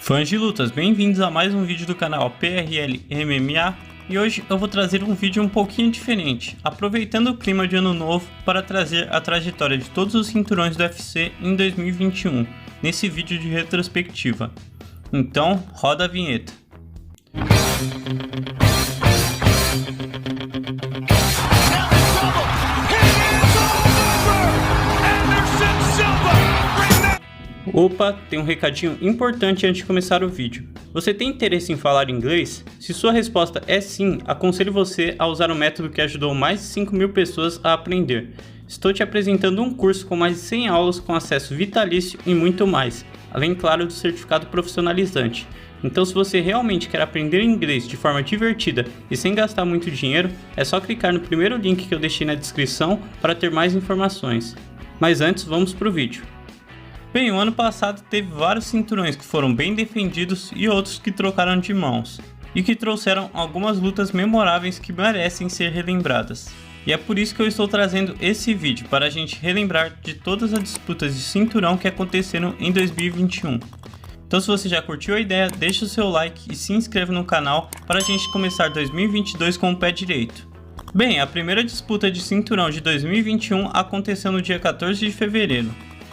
Fãs de lutas, bem-vindos a mais um vídeo do canal PRL MMA e hoje eu vou trazer um vídeo um pouquinho diferente, aproveitando o clima de ano novo para trazer a trajetória de todos os cinturões do UFC em 2021, nesse vídeo de retrospectiva. Então, roda a vinheta. Opa, tem um recadinho importante antes de começar o vídeo. Você tem interesse em falar inglês? Se sua resposta é sim, aconselho você a usar o método que ajudou mais de 5.000 pessoas a aprender. Estou te apresentando um curso com mais de 100 aulas com acesso vitalício e muito mais, além, claro, do certificado profissionalizante. Então, se você realmente quer aprender inglês de forma divertida e sem gastar muito dinheiro, é só clicar no primeiro link que eu deixei na descrição para ter mais informações. Mas antes, vamos para o vídeo. Bem, o ano passado teve vários cinturões que foram bem defendidos e outros que trocaram de mãos, e que trouxeram algumas lutas memoráveis que merecem ser relembradas. E é por isso que eu estou trazendo esse vídeo, para a gente relembrar de todas as disputas de cinturão que aconteceram em 2021. Então, se você já curtiu a ideia, deixa o seu like e se inscreva no canal para a gente começar 2022 com o pé direito. Bem, a primeira disputa de cinturão de 2021 aconteceu no dia 14 de fevereiro.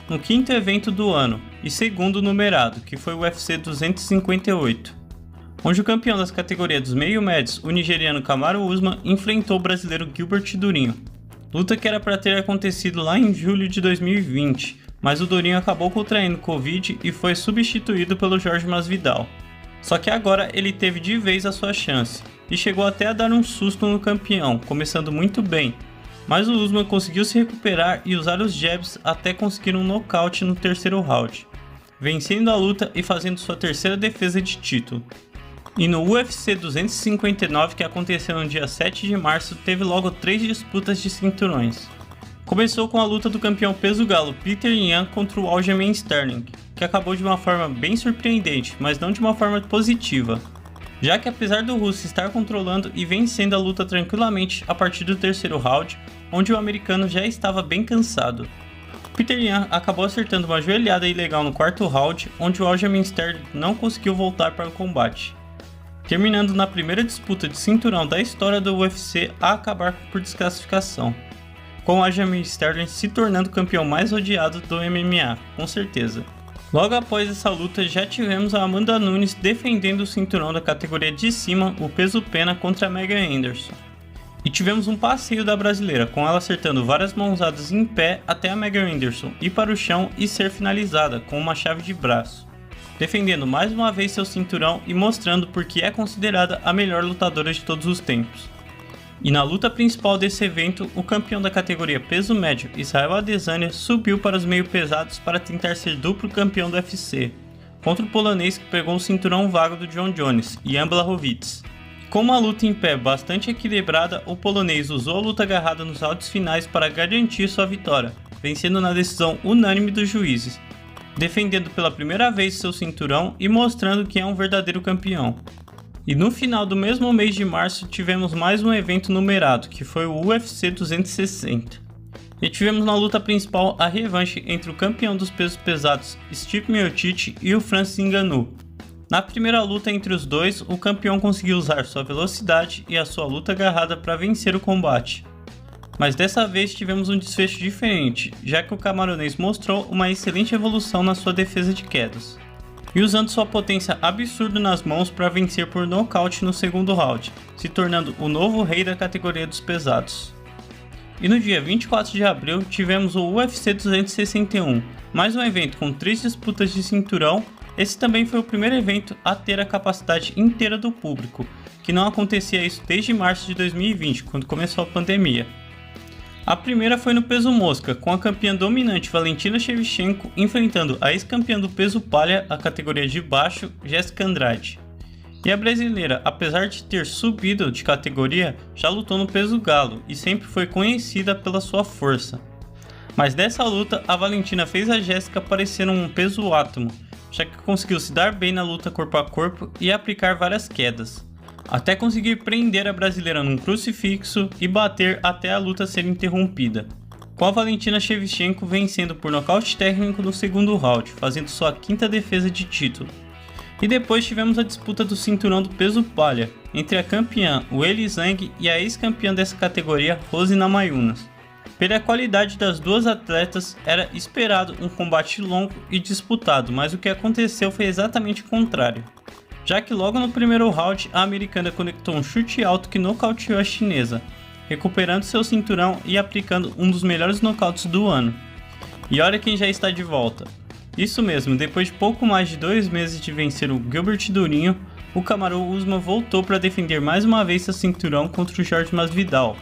No quinto evento do ano e segundo numerado, que foi o UFC 258, onde o campeão das categorias dos meio-médios, o nigeriano Kamaru Usman, enfrentou o brasileiro Gilbert Durinho. Luta que era para ter acontecido lá em julho de 2020, mas o Durinho acabou contraindo Covid e foi substituído pelo Jorge Masvidal. Só que agora ele teve de vez a sua chance, e chegou até a dar um susto no campeão, começando muito bem. Mas o Usman conseguiu se recuperar e usar os jabs até conseguir um nocaute no terceiro round, vencendo a luta e fazendo sua terceira defesa de título. E no UFC 259, que aconteceu no dia 7 de março, teve logo 3 disputas de cinturões. Começou com a luta do campeão peso galo Peter Yan contra o Aljamain Sterling, que acabou de uma forma bem surpreendente, mas não de uma forma positiva, já que apesar do russo estar controlando e vencendo a luta tranquilamente a partir do terceiro round, onde o americano já estava bem cansado. Peter Yan acabou acertando uma joelhada ilegal no quarto round, onde o Aljamain Sterling não conseguiu voltar para o combate, terminando na primeira disputa de cinturão da história do UFC a acabar por desclassificação, com o Aljamain Sterling se tornando o campeão mais odiado do MMA, com certeza. Logo após essa luta, já tivemos a Amanda Nunes defendendo o cinturão da categoria de cima, o peso pena, contra a Megan Anderson. E tivemos um passeio da brasileira, com ela acertando várias mãozadas em pé até a Megan Anderson ir para o chão e ser finalizada com uma chave de braço, defendendo mais uma vez seu cinturão e mostrando por que é considerada a melhor lutadora de todos os tempos. E na luta principal desse evento, o campeão da categoria peso médio, Israel Adesanya, subiu para os meio pesados para tentar ser duplo campeão do UFC, contra o polonês que pegou o cinturão vago do John Jones, Jan Blachowicz. Com uma luta em pé bastante equilibrada, o polonês usou a luta agarrada nos rounds finais para garantir sua vitória, vencendo na decisão unânime dos juízes, defendendo pela primeira vez seu cinturão e mostrando que é um verdadeiro campeão. E no final do mesmo mês de março tivemos mais um evento numerado, que foi o UFC 260. E tivemos na luta principal a revanche entre o campeão dos pesos pesados Stipe Miocic e o Francis Ngannou. Na primeira luta entre os dois, o campeão conseguiu usar sua velocidade e a sua luta agarrada para vencer o combate. Mas dessa vez tivemos um desfecho diferente, já que o camaronês mostrou uma excelente evolução na sua defesa de quedas, e usando sua potência absurda nas mãos para vencer por nocaute no segundo round, se tornando o novo rei da categoria dos pesados. E no dia 24 de abril tivemos o UFC 261, mais um evento com 3 disputas de cinturão. Esse também foi o primeiro evento a ter a capacidade inteira do público, que não acontecia isso desde março de 2020, quando começou a pandemia. A primeira foi no peso mosca, com a campeã dominante Valentina Shevchenko enfrentando a ex-campeã do peso palha, a categoria de baixo, Jéssica Andrade. E a brasileira, apesar de ter subido de categoria, já lutou no peso galo e sempre foi conhecida pela sua força. Mas dessa luta, a Valentina fez a Jéssica parecer um peso átomo, já que conseguiu se dar bem na luta corpo a corpo e aplicar várias quedas, até conseguir prender a brasileira num crucifixo e bater até a luta ser interrompida, com a Valentina Shevchenko vencendo por nocaute técnico no segundo round, fazendo sua 5ª defesa de título. E depois tivemos a disputa do cinturão do peso palha, entre a campeã Weili Zhang e a ex-campeã dessa categoria Rose Namajunas. Pela qualidade das duas atletas, era esperado um combate longo e disputado, mas o que aconteceu foi exatamente o contrário. Já que logo no primeiro round, a americana conectou um chute alto que nocauteou a chinesa, recuperando seu cinturão e aplicando um dos melhores nocautes do ano. E olha quem já está de volta. Isso mesmo, depois de pouco mais de 2 meses de vencer o Gilbert Durinho, o Kamaru Usman voltou para defender mais uma vez seu cinturão contra o Jorge Masvidal.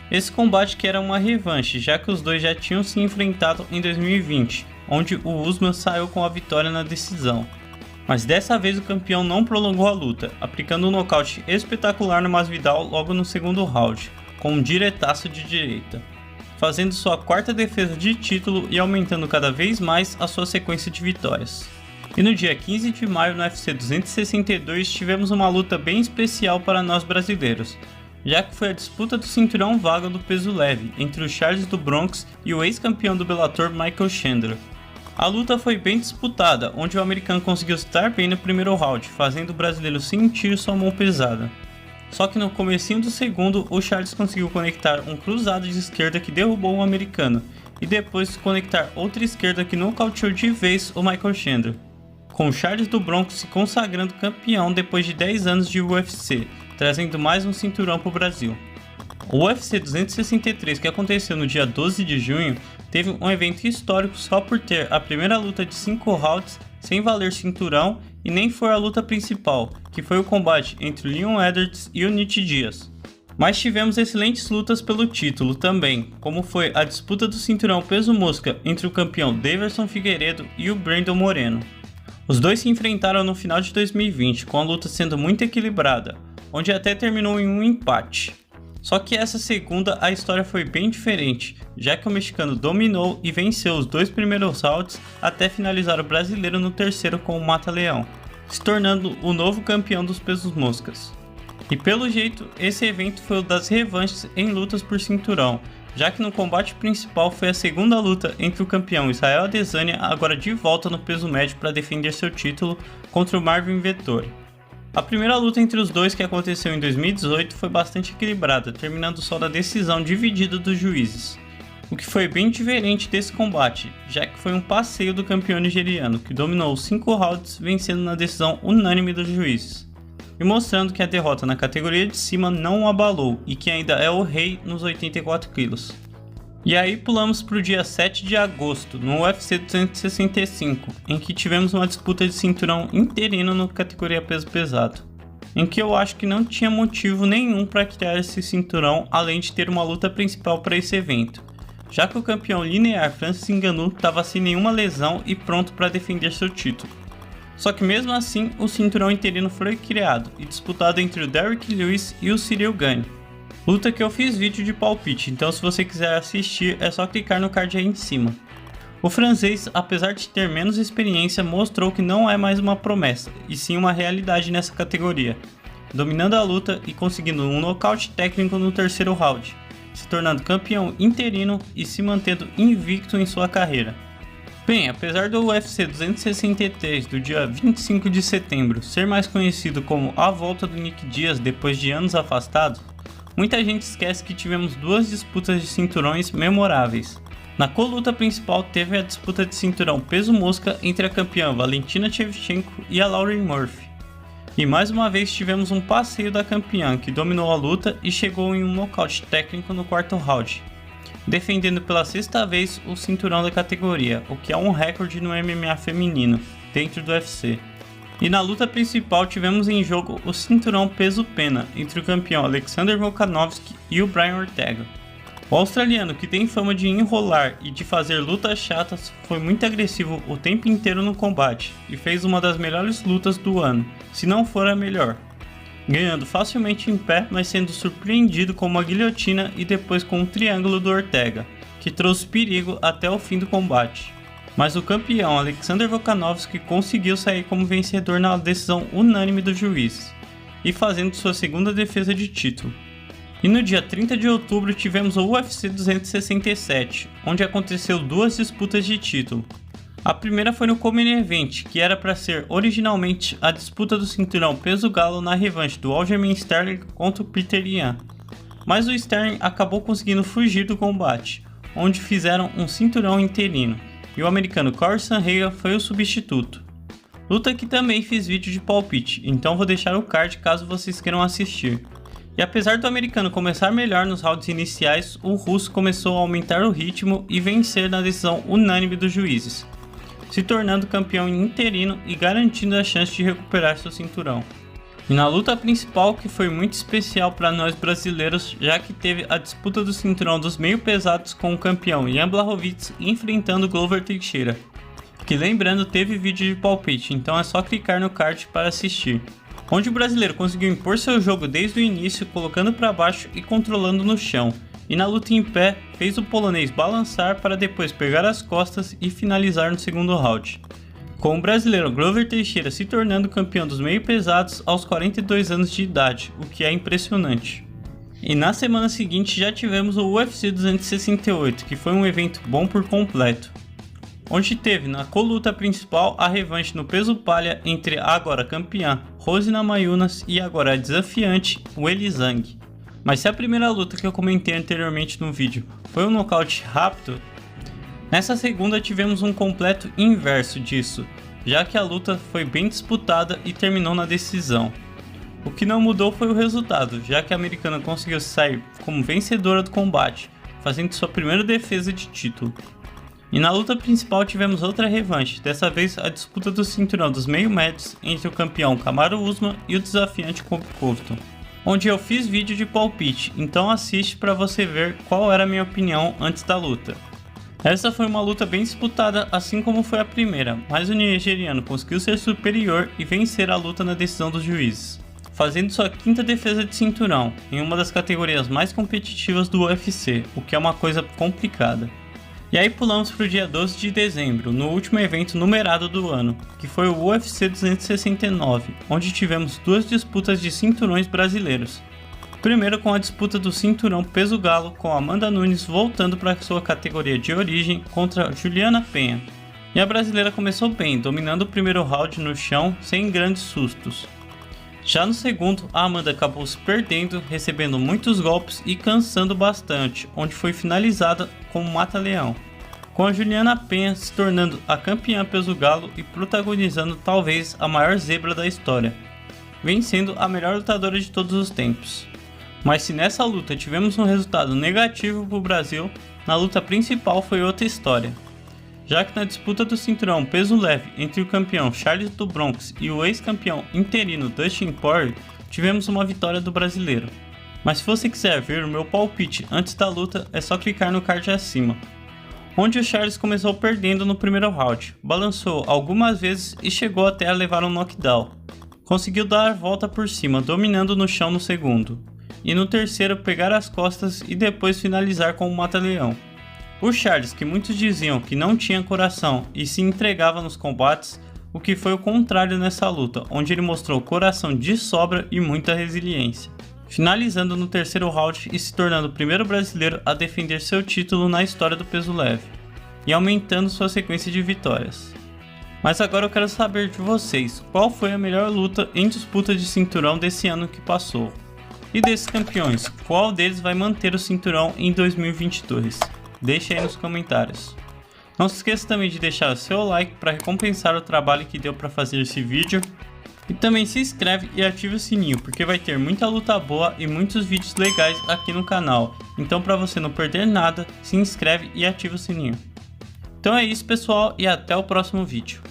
Esse combate que era uma revanche, já que os dois já tinham se enfrentado em 2020, onde o Usman saiu com a vitória na decisão. Mas dessa vez o campeão não prolongou a luta, aplicando um nocaute espetacular no Masvidal logo no segundo round, com um diretaço de direita, fazendo sua 4ª defesa de título e aumentando cada vez mais a sua sequência de vitórias. E no dia 15 de maio no UFC 262 tivemos uma luta bem especial para nós brasileiros, já que foi a disputa do cinturão vago do peso leve entre o Charles do Bronx e o ex-campeão do Bellator Michael Chandler. A luta foi bem disputada, onde o americano conseguiu estar bem no primeiro round, fazendo o brasileiro sentir sua mão pesada. Só que no comecinho do segundo, o Charles conseguiu conectar um cruzado de esquerda que derrubou o americano, e depois conectar outra esquerda que nocauteou de vez o Michael Chandler, com o Charles do Bronx se consagrando campeão depois de 10 anos de UFC, trazendo mais um cinturão para o Brasil. O UFC 263, que aconteceu no dia 12 de junho, teve um evento histórico só por ter a primeira luta de 5 rounds sem valer cinturão e nem foi a luta principal, que foi o combate entre o Leon Edwards e o Nate Diaz. Mas tivemos excelentes lutas pelo título também, como foi a disputa do cinturão peso mosca entre o campeão Deiverson Figueiredo e o Brandon Moreno. Os dois se enfrentaram no final de 2020, com a luta sendo muito equilibrada, onde até terminou em um empate. Só que essa segunda a história foi bem diferente, já que o mexicano dominou e venceu os 2 primeiros rounds até finalizar o brasileiro no terceiro com o Mata-Leão, se tornando o novo campeão dos pesos moscas. E pelo jeito, esse evento foi o das revanches em lutas por cinturão, já que no combate principal foi a segunda luta entre o campeão Israel Adesanya, agora de volta no peso médio para defender seu título, contra o Marvin Vettori. A primeira luta entre os dois, que aconteceu em 2018, foi bastante equilibrada, terminando só na decisão dividida dos juízes. O que foi bem diferente desse combate, já que foi um passeio do campeão nigeriano, que dominou os 5 rounds, vencendo na decisão unânime dos juízes, e mostrando que a derrota na categoria de cima não o abalou e que ainda é o rei nos 84 quilos. E aí pulamos para o dia 7 de agosto, no UFC 265, em que tivemos uma disputa de cinturão interino na categoria peso pesado, em que eu acho que não tinha motivo nenhum para criar esse cinturão além de ter uma luta principal para esse evento, já que o campeão linear Francis Ngannou estava sem nenhuma lesão e pronto para defender seu título. Só que mesmo assim, o cinturão interino foi criado e disputado entre o Derrick Lewis e o Ciryl Gane. Luta que eu fiz vídeo de palpite, então se você quiser assistir é só clicar no card aí em cima. O francês, apesar de ter menos experiência, mostrou que não é mais uma promessa, e sim uma realidade nessa categoria, dominando a luta e conseguindo um nocaute técnico no terceiro round, se tornando campeão interino e se mantendo invicto em sua carreira. Bem, apesar do UFC 263 do dia 25 de setembro ser mais conhecido como a volta do Nick Diaz depois de anos afastado, muita gente esquece que tivemos 2 disputas de cinturões memoráveis. Na co-luta principal teve a disputa de cinturão peso mosca entre a campeã Valentina Shevchenko e a Lauren Murphy. E mais uma vez tivemos um passeio da campeã, que dominou a luta e chegou em um nocaute técnico no 4º round, defendendo pela 6ª vez o cinturão da categoria, o que é um recorde no MMA feminino, dentro do UFC. E na luta principal tivemos em jogo o cinturão peso-pena entre o campeão Alexander Volkanovski e o Brian Ortega. O australiano, que tem fama de enrolar e de fazer lutas chatas, foi muito agressivo o tempo inteiro no combate e fez uma das melhores lutas do ano, se não for a melhor, ganhando facilmente em pé, mas sendo surpreendido com uma guilhotina e depois com um triângulo do Ortega, que trouxe perigo até o fim do combate. Mas o campeão Alexander Volkanovski conseguiu sair como vencedor na decisão unânime dos juízes, e fazendo sua segunda defesa de título. E no dia 30 de outubro tivemos o UFC 267, onde aconteceu 2 disputas de título. A primeira foi no Co-Main Event, que era para ser originalmente a disputa do cinturão peso galo na revanche do Aljamain Sterling contra o Peter Yan. Mas o Sterling acabou conseguindo fugir do combate, onde fizeram um cinturão interino, e o americano Corey Sandhagen foi o substituto. Luta que também fiz vídeo de palpite, então vou deixar o card caso vocês queiram assistir. E apesar do americano começar melhor nos rounds iniciais, o russo começou a aumentar o ritmo e vencer na decisão unânime dos juízes, se tornando campeão interino e garantindo a chance de recuperar seu cinturão. E na luta principal, que foi muito especial para nós brasileiros, já que teve a disputa do cinturão dos meio pesados com o campeão Jan Blachowicz enfrentando Glover Teixeira, que lembrando teve vídeo de palpite, então é só clicar no card para assistir, onde o brasileiro conseguiu impor seu jogo desde o início, colocando para baixo e controlando no chão, e na luta em pé fez o polonês balançar para depois pegar as costas e finalizar no segundo round, com o brasileiro Glover Teixeira se tornando campeão dos meio pesados aos 42 anos de idade, o que é impressionante. E na semana seguinte já tivemos o UFC 268, que foi um evento bom por completo, onde teve na co-luta principal a revanche no peso palha entre a agora campeã Rose Namajunas e agora a desafiante Weili Zhang. Mas se a primeira luta que eu comentei anteriormente no vídeo foi um nocaute rápido, nessa segunda tivemos um completo inverso disso, já que a luta foi bem disputada e terminou na decisão. O que não mudou foi o resultado, já que a americana conseguiu sair como vencedora do combate, fazendo sua primeira defesa de título. E na luta principal tivemos outra revanche, dessa vez a disputa do cinturão dos meio médios entre o campeão Kamaru Usman e o desafiante Colby Covington, onde eu fiz vídeo de palpite, então assiste para você ver qual era a minha opinião antes da luta. Essa foi uma luta bem disputada, assim como foi a primeira, mas o nigeriano conseguiu ser superior e vencer a luta na decisão dos juízes, fazendo sua quinta defesa de cinturão, em uma das categorias mais competitivas do UFC, o que é uma coisa complicada. E aí pulamos para o dia 12 de dezembro, no último evento numerado do ano, que foi o UFC 269, onde tivemos duas disputas de cinturões brasileiros. Primeiro com a disputa do cinturão peso galo, com Amanda Nunes voltando para sua categoria de origem contra Juliana Penha. E a brasileira começou bem, dominando o primeiro round no chão sem grandes sustos. Já no segundo, a Amanda acabou se perdendo, recebendo muitos golpes e cansando bastante, onde foi finalizada com um mata-leão, com a Juliana Penha se tornando a campeã peso galo e protagonizando talvez a maior zebra da história, vencendo a melhor lutadora de todos os tempos. Mas se nessa luta tivemos um resultado negativo para o Brasil, na luta principal foi outra história, já que na disputa do cinturão peso leve entre o campeão Charles do Bronx e o ex-campeão interino Dustin Poirier, tivemos uma vitória do brasileiro. Mas se você quiser ver o meu palpite antes da luta, é só clicar no card acima, onde o Charles começou perdendo no primeiro round, balançou algumas vezes e chegou até a levar um knockdown. Conseguiu dar a volta por cima, dominando no chão no segundo, e no terceiro pegar as costas e depois finalizar com um mata-leão. O Charles, que muitos diziam que não tinha coração e se entregava nos combates, o que foi o contrário nessa luta, onde ele mostrou coração de sobra e muita resiliência, finalizando no terceiro round e se tornando o primeiro brasileiro a defender seu título na história do peso leve, e aumentando sua sequência de vitórias. Mas agora eu quero saber de vocês, qual foi a melhor luta em disputa de cinturão desse ano que passou? E desses campeões, qual deles vai manter o cinturão em 2022? Deixe aí nos comentários. Não se esqueça também de deixar o seu like para recompensar o trabalho que deu para fazer esse vídeo. E também se inscreve e ative o sininho, porque vai ter muita luta boa e muitos vídeos legais aqui no canal. Então para você não perder nada, se inscreve e ativa o sininho. Então é isso pessoal, e até o próximo vídeo.